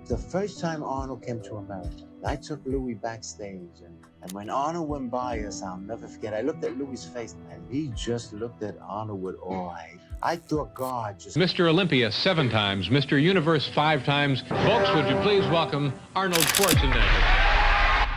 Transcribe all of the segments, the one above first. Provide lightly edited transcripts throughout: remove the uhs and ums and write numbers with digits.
The first time Arnold came to America, I took Louis backstage, and when Arnold went by us, I'll never forget, I looked at Louis' face, and he just looked at Arnold with awe. I thought God just... Mr. Olympia 7 times, Mr. Universe 5 times. Folks, would you please welcome Arnold Schwarzenegger.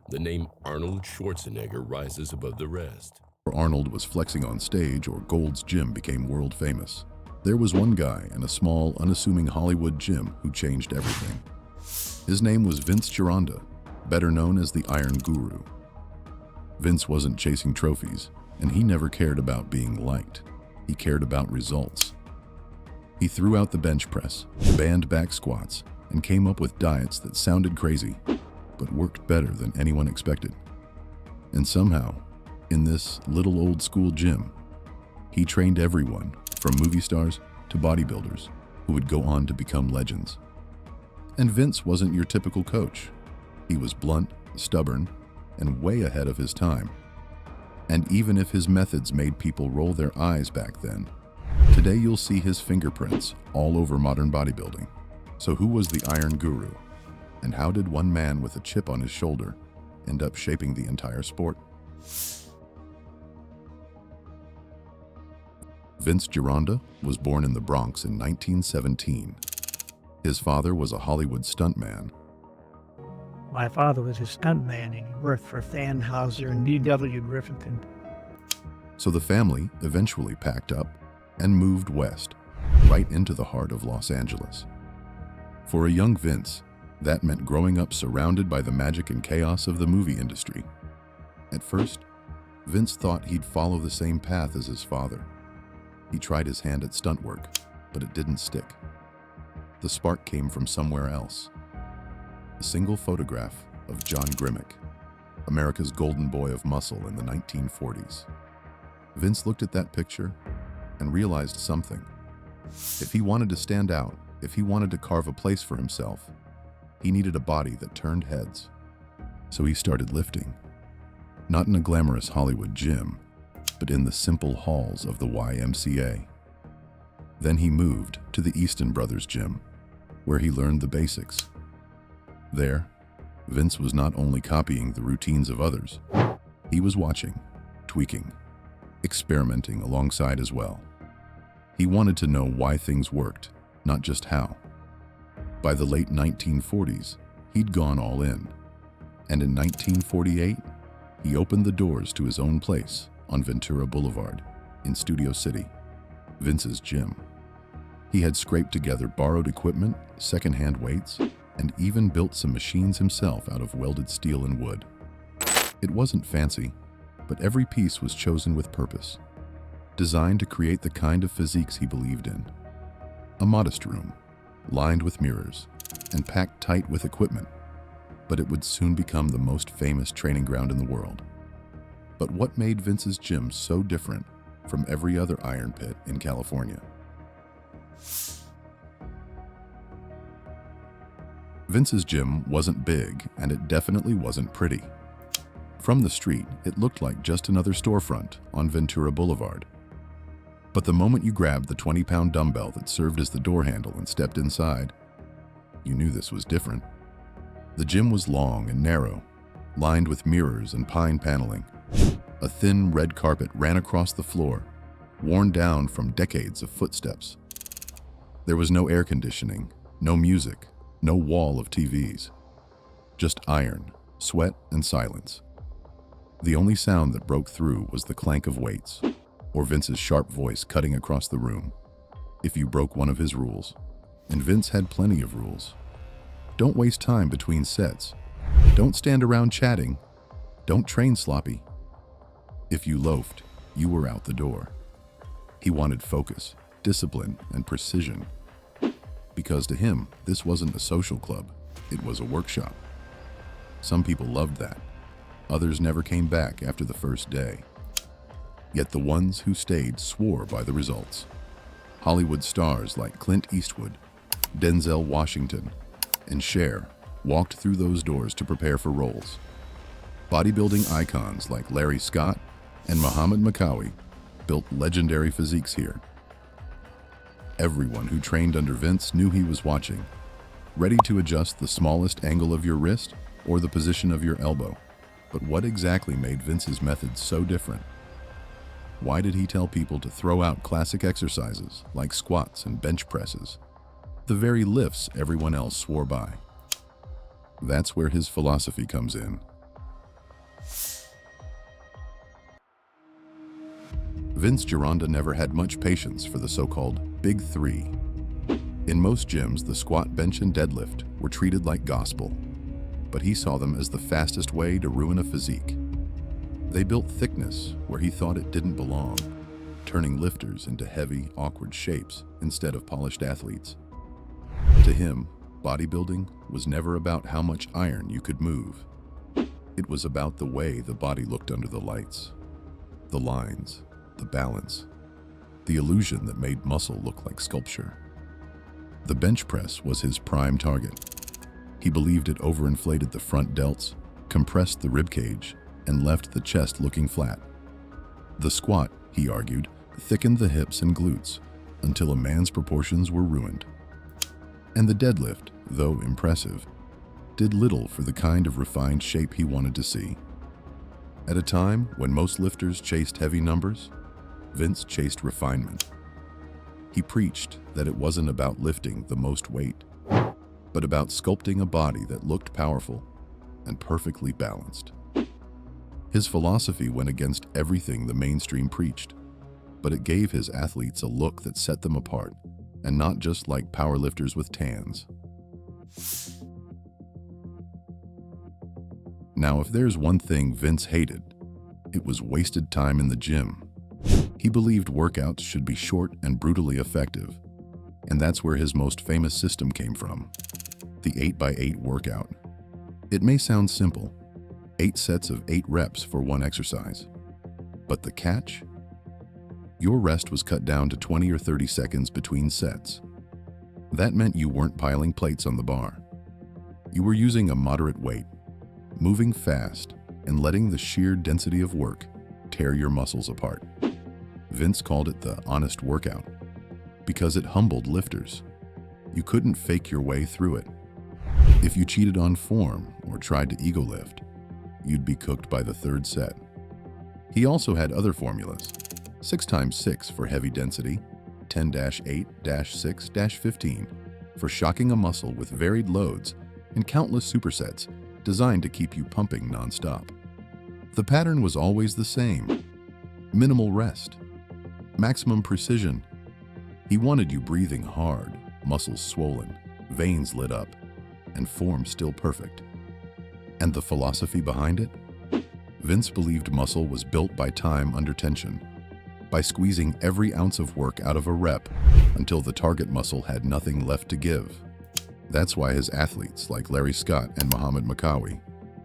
The name Arnold Schwarzenegger rises above the rest. Arnold was flexing on stage or Gold's Gym became world famous. There was one guy in a small, unassuming Hollywood gym who changed everything. His name was Vince Gironda, better known as the Iron Guru. Vince wasn't chasing trophies, and he never cared about being liked. He cared about results. He threw out the bench press, banned back squats, and came up with diets that sounded crazy, but worked better than anyone expected. And somehow, in this little old school gym, he trained everyone, from movie stars to bodybuilders, who would go on to become legends. And Vince wasn't your typical coach. He was blunt, stubborn, and way ahead of his time. And even if his methods made people roll their eyes back then, today you'll see his fingerprints all over modern bodybuilding. So who was the Iron Guru? And how did one man with a chip on his shoulder end up shaping the entire sport? Vince Gironda was born in the Bronx in 1917. His father was a Hollywood stuntman. My father was a stuntman, and he worked for Thanhouser and D.W. Griffin. So the family eventually packed up and moved west, right into the heart of Los Angeles. For a young Vince, that meant growing up surrounded by the magic and chaos of the movie industry. At first, Vince thought he'd follow the same path as his father. He tried his hand at stunt work, but it didn't stick. The spark came from somewhere else. A single photograph of John Grimmick, America's golden boy of muscle in the 1940s. Vince looked at that picture and realized something. If he wanted to stand out, if he wanted to carve a place for himself, he needed a body that turned heads. So he started lifting. Not in a glamorous Hollywood gym, but in the simple halls of the YMCA. Then he moved to the Easton Brothers gym, where he learned the basics. There, Vince was not only copying the routines of others, he was watching, tweaking, experimenting alongside as well. He wanted to know why things worked, not just how. By the late 1940s, he'd gone all in. And in 1948, he opened the doors to his own place on Ventura Boulevard in Studio City, Vince's gym. He had scraped together borrowed equipment, secondhand weights, and even built some machines himself out of welded steel and wood. It wasn't fancy, but every piece was chosen with purpose, designed to create the kind of physiques he believed in. A modest room, lined with mirrors, and packed tight with equipment, but it would soon become the most famous training ground in the world. But what made Vince's gym so different from every other iron pit in California? Vince's gym wasn't big, and it definitely wasn't pretty. From the street, it looked like just another storefront on Ventura Boulevard. But the moment you grabbed the 20-pound dumbbell that served as the door handle and stepped inside, you knew this was different. The gym was long and narrow, lined with mirrors and pine paneling. A thin red carpet ran across the floor, worn down from decades of footsteps. There was no air conditioning, no music, no wall of TVs. Just iron, sweat, and silence. The only sound that broke through was the clank of weights, or Vince's sharp voice cutting across the room if you broke one of his rules. And Vince had plenty of rules. Don't waste time between sets. Don't stand around chatting. Don't train sloppy. If you loafed, you were out the door. He wanted focus, discipline, and precision. Because to him, this wasn't a social club, it was a workshop. Some people loved that. Others never came back after the first day. Yet the ones who stayed swore by the results. Hollywood stars like Clint Eastwood, Denzel Washington, and Cher walked through those doors to prepare for roles. Bodybuilding icons like Larry Scott and Muhammad Makawi built legendary physiques here. Everyone who trained under Vince knew he was watching, ready to adjust the smallest angle of your wrist or the position of your elbow. But what exactly made Vince's method so different? Why did he tell people to throw out classic exercises like squats and bench presses, the very lifts everyone else swore by? That's where his philosophy comes in. Vince Gironda never had much patience for the so-called Big Three. In most gyms, the squat, bench, and deadlift were treated like gospel, but he saw them as the fastest way to ruin a physique. They built thickness where he thought it didn't belong, turning lifters into heavy, awkward shapes instead of polished athletes. To him, bodybuilding was never about how much iron you could move. It was about the way the body looked under the lights, the lines, the balance, the illusion that made muscle look like sculpture. The bench press was his prime target. He believed it overinflated the front delts, compressed the ribcage, and left the chest looking flat. The squat, he argued, thickened the hips and glutes until a man's proportions were ruined. And the deadlift, though impressive, did little for the kind of refined shape he wanted to see. At a time when most lifters chased heavy numbers, Vince chased refinement. He preached that it wasn't about lifting the most weight, but about sculpting a body that looked powerful and perfectly balanced. His philosophy went against everything the mainstream preached, but it gave his athletes a look that set them apart, and not just like powerlifters with tans. Now, if there's one thing Vince hated, it was wasted time in the gym. He believed workouts should be short and brutally effective, and that's where his most famous system came from, the 8x8 workout. It may sound simple, 8 sets of 8 reps for one exercise, but the catch? Your rest was cut down to 20 or 30 seconds between sets. That meant you weren't piling plates on the bar. You were using a moderate weight, moving fast, and letting the sheer density of work tear your muscles apart. Vince called it the honest workout because it humbled lifters. You couldn't fake your way through it. If you cheated on form or tried to ego lift, you'd be cooked by the third set. He also had other formulas: 6x6 for heavy density, 10-8-6-15 for shocking a muscle with varied loads, and countless supersets designed to keep you pumping nonstop. The pattern was always the same: minimal rest, maximum precision. He wanted you breathing hard, muscles swollen, veins lit up, and form still perfect. And the philosophy behind it? Vince believed muscle was built by time under tension, by squeezing every ounce of work out of a rep until the target muscle had nothing left to give. That's why his athletes like Larry Scott and Muhammad Makawi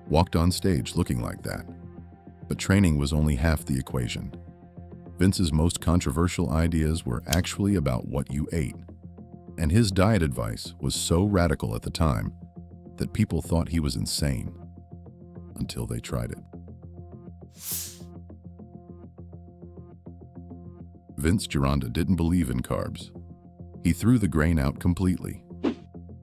walked on stage looking like that. But training was only half the equation. Vince's most controversial ideas were actually about what you ate, and his diet advice was so radical at the time that people thought he was insane until they tried it. Vince Gironda didn't believe in carbs. He threw the grain out completely.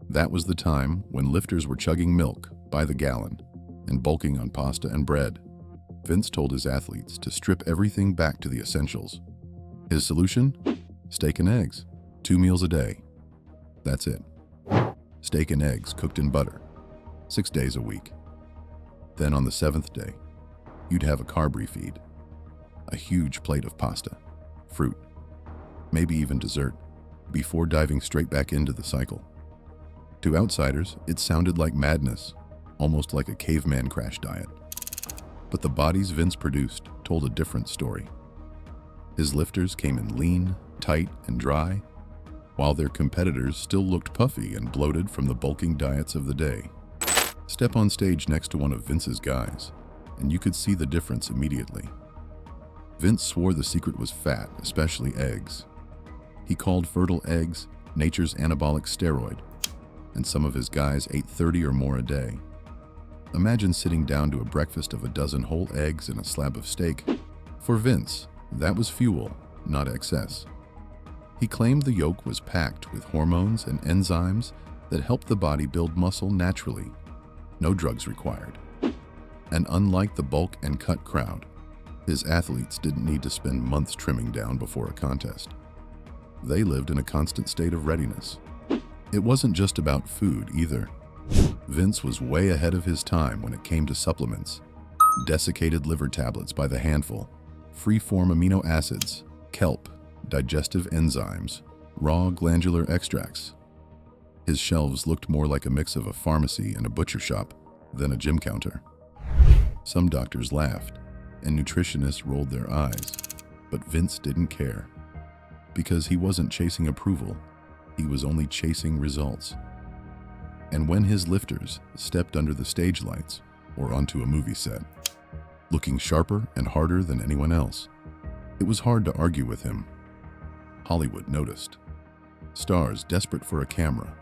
That was the time when lifters were chugging milk by the gallon and bulking on pasta and bread. Vince told his athletes to strip everything back to the essentials. His solution? Steak and eggs, 2 meals a day. That's it. Steak and eggs cooked in butter, 6 days a week. Then on the 7th day, you'd have a carb refeed, a huge plate of pasta, fruit, maybe even dessert, before diving straight back into the cycle. To outsiders, it sounded like madness, almost like a caveman crash diet. But the bodies Vince produced told a different story. His lifters came in lean, tight, and dry, while their competitors still looked puffy and bloated from the bulking diets of the day. Step on stage next to one of Vince's guys, and you could see the difference immediately. Vince swore the secret was fat, especially eggs. He called fertile eggs nature's anabolic steroid, and some of his guys ate 30 or more a day. Imagine sitting down to a breakfast of a dozen whole eggs and a slab of steak. For Vince, that was fuel, not excess. He claimed the yolk was packed with hormones and enzymes that helped the body build muscle naturally, no drugs required. And unlike the bulk and cut crowd, his athletes didn't need to spend months trimming down before a contest. They lived in a constant state of readiness. It wasn't just about food either. Vince was way ahead of his time when it came to supplements. Desiccated liver tablets by the handful, free-form amino acids, kelp, digestive enzymes, raw glandular extracts. His shelves looked more like a mix of a pharmacy and a butcher shop than a gym counter. Some doctors laughed, and nutritionists rolled their eyes, but Vince didn't care. Because he wasn't chasing approval, he was only chasing results. And when his lifters stepped under the stage lights or onto a movie set, looking sharper and harder than anyone else, it was hard to argue with him. Hollywood noticed. Stars desperate for a camera.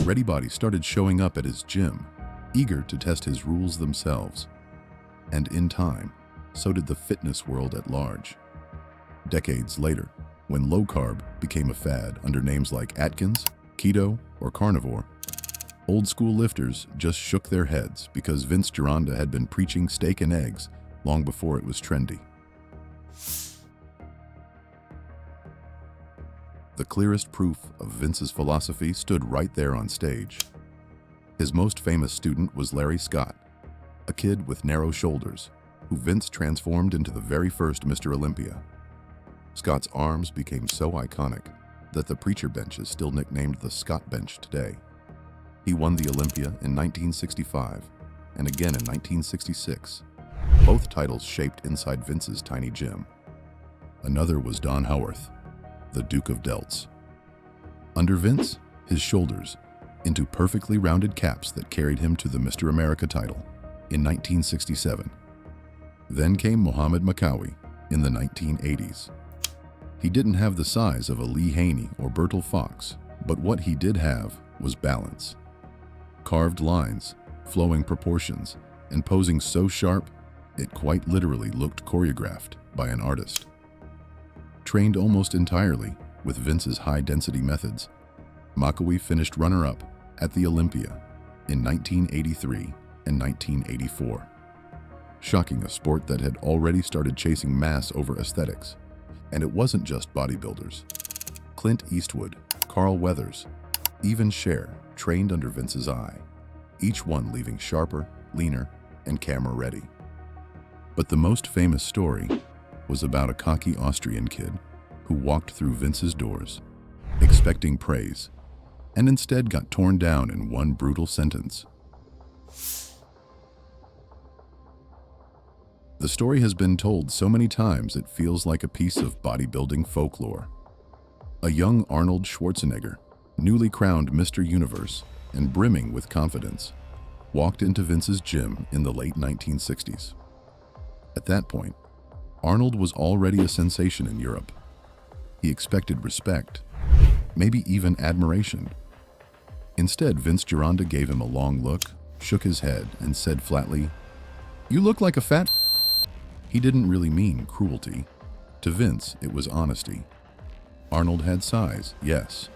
Ready bodies started showing up at his gym, eager to test his rules themselves. And in time, so did the fitness world at large. Decades later, when low-carb became a fad under names like Atkins, keto, or carnivore, old-school lifters just shook their heads because Vince Gironda had been preaching steak and eggs long before it was trendy. The clearest proof of Vince's philosophy stood right there on stage. His most famous student was Larry Scott, a kid with narrow shoulders, who Vince transformed into the very first Mr. Olympia. Scott's arms became so iconic that the preacher bench is still nicknamed the Scott Bench today. He won the Olympia in 1965 and again in 1966, both titles shaped inside Vince's tiny gym. Another was Don Howarth, the Duke of Delts. Under Vince, his shoulders into perfectly rounded caps that carried him to the Mr. America title in 1967. Then came Muhammad Makawi in the 1980s. He didn't have the size of a Lee Haney or Bertil Fox, but what he did have was balance. Carved lines, flowing proportions, and posing so sharp, it quite literally looked choreographed by an artist. Trained almost entirely with Vince's high-density methods, Makawi finished runner-up at the Olympia in 1983 and 1984, shocking a sport that had already started chasing mass over aesthetics. And it wasn't just bodybuilders. Clint Eastwood, Carl Weathers, even Cher trained under Vince's eye, each one leaving sharper, leaner, and camera-ready. But the most famous story was about a cocky Austrian kid who walked through Vince's doors, expecting praise, and instead got torn down in one brutal sentence. The story has been told so many times it feels like a piece of bodybuilding folklore. A young Arnold Schwarzenegger, newly crowned Mr. Universe and brimming with confidence, walked into Vince's gym in the late 1960s. At that point, Arnold was already a sensation in Europe. He expected respect, maybe even admiration. Instead, Vince Gironda gave him a long look, shook his head, and said flatly, "You look like a fat..." He didn't really mean cruelty. To Vince, it was honesty. Arnold had size, yes,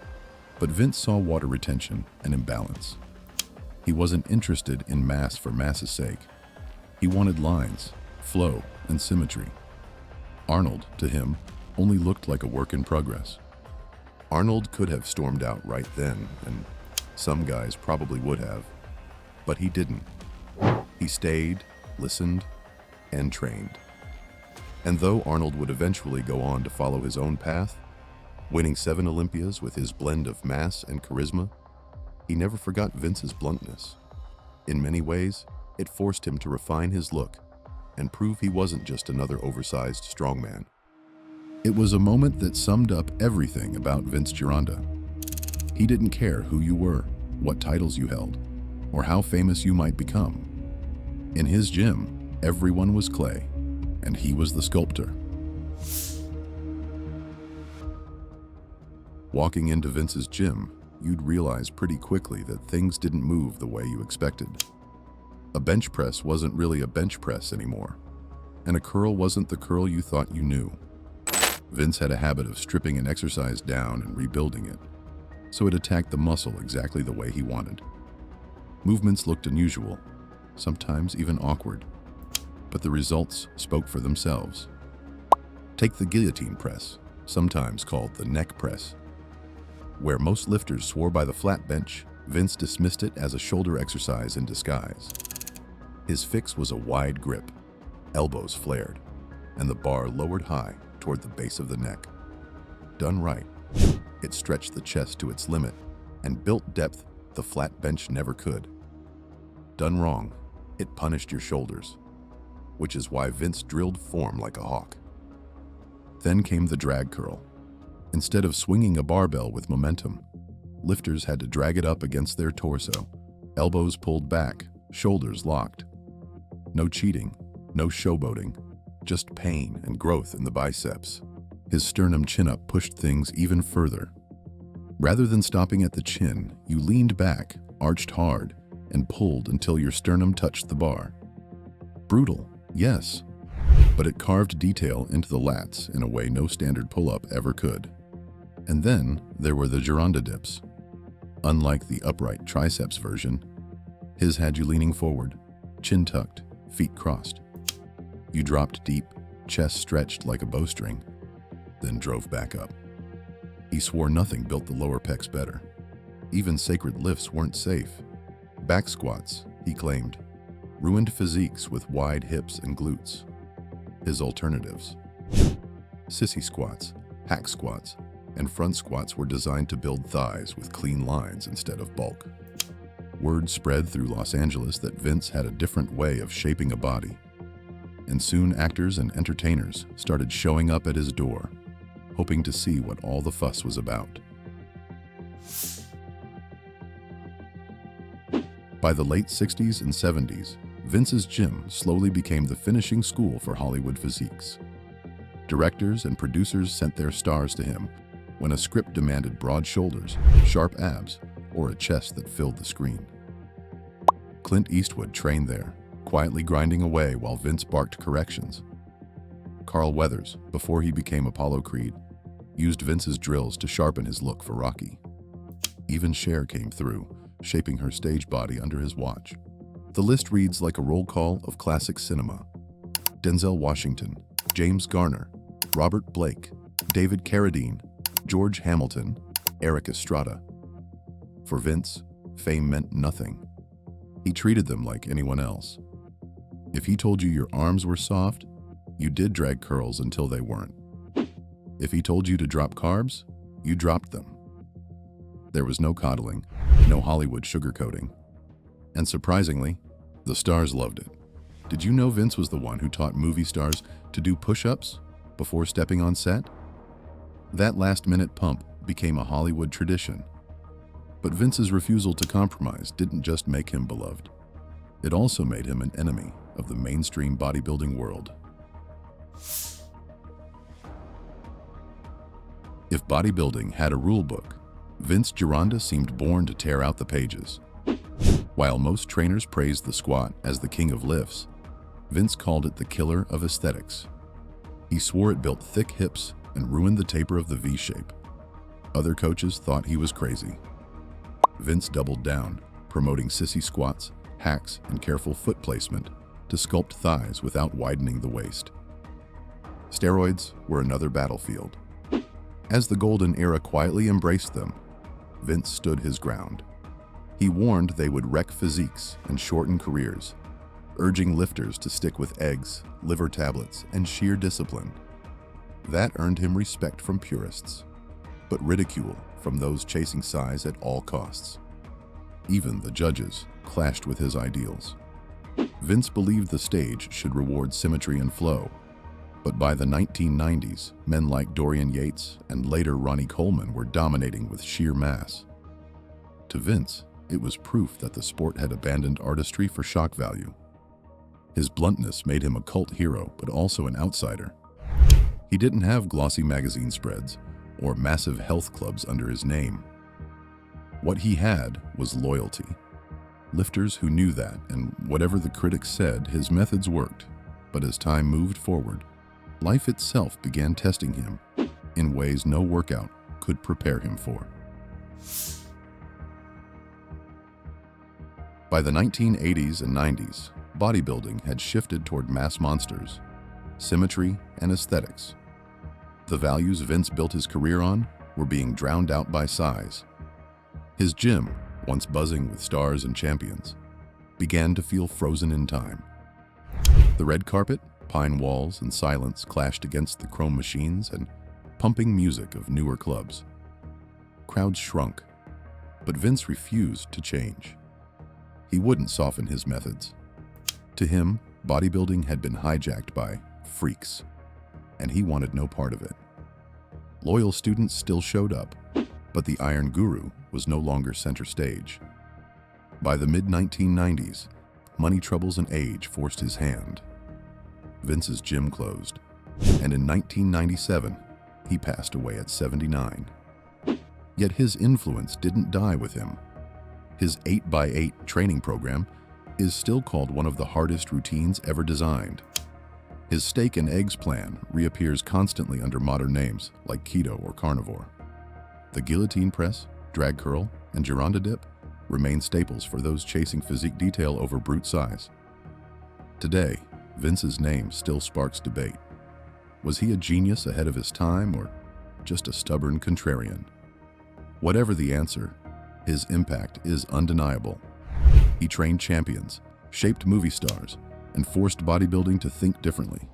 but Vince saw water retention and imbalance. He wasn't interested in mass for mass's sake. He wanted lines, flow, and symmetry. Arnold, to him, only looked like a work in progress. Arnold could have stormed out right then, and some guys probably would have, but he didn't. He stayed, listened, and trained. And though Arnold would eventually go on to follow his own path, winning 7 Olympias with his blend of mass and charisma, he never forgot Vince's bluntness. In many ways, it forced him to refine his look and prove he wasn't just another oversized strongman. It was a moment that summed up everything about Vince Gironda. He didn't care who you were, what titles you held, or how famous you might become. In his gym, everyone was clay, and he was the sculptor. Walking into Vince's gym, you'd realize pretty quickly that things didn't move the way you expected. A bench press wasn't really a bench press anymore, and a curl wasn't the curl you thought you knew. Vince had a habit of stripping an exercise down and rebuilding it. so it attacked the muscle exactly the way he wanted. Movements looked unusual, sometimes even awkward, but the results spoke for themselves. Take the guillotine press, sometimes called the neck press. Where most lifters swore by the flat bench, Vince dismissed it as a shoulder exercise in disguise. His fix was a wide grip, elbows flared, and the bar lowered high toward the base of the neck. Done right, it stretched the chest to its limit and built depth the flat bench never could. Done wrong, it punished your shoulders, which is why Vince drilled form like a hawk. Then came the drag curl. Instead of swinging a barbell with momentum, lifters had to drag it up against their torso, elbows pulled back, shoulders locked. No cheating, no showboating, just pain and growth in the biceps. His sternum chin-up pushed things even further. Rather than stopping at the chin, you leaned back, arched hard, and pulled until your sternum touched the bar. Brutal, yes, but it carved detail into the lats in a way no standard pull-up ever could. And then there were the Gironda dips. Unlike the upright triceps version, his had you leaning forward, chin tucked, feet crossed. You dropped deep, chest stretched like a bowstring, then drove back up. He swore nothing built the lower pecs better. Even sacred lifts weren't safe. Back squats, he claimed, ruined physiques with wide hips and glutes. His alternatives: sissy squats, hack squats, and front squats were designed to build thighs with clean lines instead of bulk. Word spread through Los Angeles that Vince had a different way of shaping a body, and soon actors and entertainers started showing up at his door, hoping to see what all the fuss was about. By the late 60s and 70s, Vince's gym slowly became the finishing school for Hollywood physiques. Directors and producers sent their stars to him when a script demanded broad shoulders, sharp abs, or a chest that filled the screen. Clint Eastwood trained there, quietly grinding away while Vince barked corrections. Carl Weathers, before he became Apollo Creed, used Vince's drills to sharpen his look for Rocky. Even Cher came through, shaping her stage body under his watch. The list reads like a roll call of classic cinema. Denzel Washington, James Garner, Robert Blake, David Carradine, George Hamilton, Eric Estrada. For Vince, fame meant nothing. He treated them like anyone else. If he told you your arms were soft, you did drag curls until they weren't. If he told you to drop carbs, you dropped them. There was no coddling, no Hollywood sugarcoating. And surprisingly, the stars loved it. Did you know Vince was the one who taught movie stars to do push-ups before stepping on set? That last-minute pump became a Hollywood tradition. But Vince's refusal to compromise didn't just make him beloved. It also made him an enemy of the mainstream bodybuilding world. If bodybuilding had a rule book, Vince Gironda seemed born to tear out the pages. While most trainers praised the squat as the king of lifts, Vince called it the killer of aesthetics. He swore it built thick hips and ruined the taper of the V-shape. Other coaches thought he was crazy. Vince doubled down, promoting sissy squats, hacks, and careful foot placement to sculpt thighs without widening the waist. Steroids were another battlefield. As the golden era quietly embraced them, Vince stood his ground. He warned they would wreck physiques and shorten careers, urging lifters to stick with eggs, liver tablets, and sheer discipline. That earned him respect from purists, but ridicule from those chasing size at all costs. Even the judges clashed with his ideals. Vince believed the stage should reward symmetry and flow, but by the 1990s, men like Dorian Yates and later Ronnie Coleman were dominating with sheer mass. To Vince, it was proof that the sport had abandoned artistry for shock value. His bluntness made him a cult hero, but also an outsider. He didn't have glossy magazine spreads or massive health clubs under his name. What he had was loyalty. Lifters who knew that, and whatever the critics said, his methods worked. But as time moved forward, life itself began testing him in ways no workout could prepare him for. By the 1980s and 90s, bodybuilding had shifted toward mass monsters, symmetry, and aesthetics. The values Vince built his career on were being drowned out by size. His gym, once buzzing with stars and champions, began to feel frozen in time. The red carpet, pine walls, and silence clashed against the chrome machines and pumping music of newer clubs. Crowds shrunk, but Vince refused to change. He wouldn't soften his methods. To him, bodybuilding had been hijacked by freaks, and he wanted no part of it. Loyal students still showed up, but the Iron Guru was no longer center stage. By the mid-1990s, money troubles and age forced his hand. Vince's gym closed, and in 1997, he passed away at 79. Yet his influence didn't die with him. His 8x8 training program is still called one of the hardest routines ever designed. His steak and eggs plan reappears constantly under modern names like keto or carnivore. The guillotine press, drag curl, and Gironda dip remain staples for those chasing physique detail over brute size. Today, Vince's name still sparks debate. Was he a genius ahead of his time or just a stubborn contrarian? Whatever the answer, his impact is undeniable. He trained champions, shaped movie stars, and forced bodybuilding to think differently.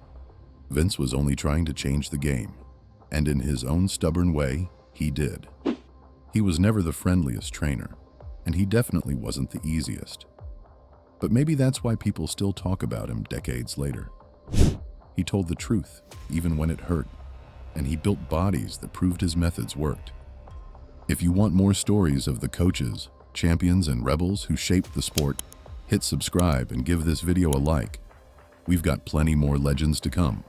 Vince was only trying to change the game, and in his own stubborn way, he did. He was never the friendliest trainer, and he definitely wasn't the easiest. But maybe that's why people still talk about him decades later. He told the truth, even when it hurt, and he built bodies that proved his methods worked. If you want more stories of the coaches, champions, and rebels who shaped the sport, hit subscribe and give this video a like. We've got plenty more legends to come.